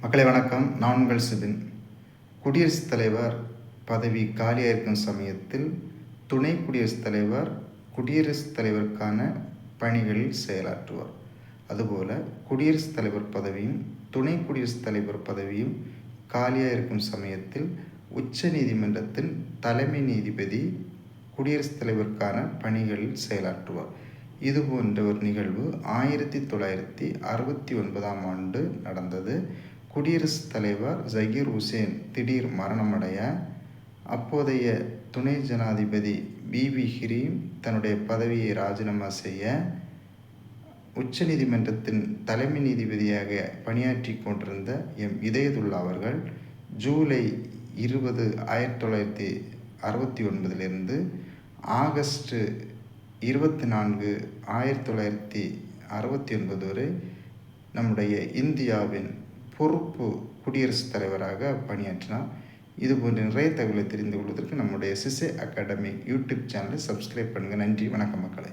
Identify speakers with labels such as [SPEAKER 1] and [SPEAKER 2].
[SPEAKER 1] மக்களை வணக்கம். நான் உங்கள் சிபின். குடியரசுத் தலைவர் பதவி காலியாக இருக்கும் சமயத்தில் துணை குடியரசுத் தலைவர் குடியரசுத் தலைவருக்கான பணிகளில் செயலாற்றுவார். அதுபோல் குடியரசுத் தலைவர் பதவியும் துணை குடியரசுத் தலைவர் பதவியும் காலியாக இருக்கும் சமயத்தில் உச்ச நீதிமன்றத்தின் தலைமை நீதிபதி குடியரசுத் தலைவருக்கான பணிகளில் செயலாற்றுவார். இது போன்ற ஒரு நிகழ்வு 1969 ஆண்டு நடந்தது. குடியரசுத் தலைவர் ஜகீர் ஹுசேன் திடீர் மரணமடைய அப்போதைய துணை ஜனாதிபதி பிபி ஹிரீம் தன்னுடைய பதவியை ராஜினாமா செய்ய உச்ச நீதிமன்றத்தின் தலைமை நீதிபதியாக பணியாற்றி கொண்டிருந்த இதயத்துல்லா அவர்கள் ஜூலை 20, 1969 ஆகஸ்ட் 24, 1969 வரை நம்முடைய இந்தியாவின் பொறுப்பு குடியரசுத் தலைவராக பணியாற்றினார். இது போன்ற நிறைய தகவலை தெரிந்து கொள்வதற்கு நம்முடைய சிசே அகாடமி யூடியூப் சேனலை சப்ஸ்கிரைப் பண்ணுங்கள். நன்றி, வணக்கம் மக்களே.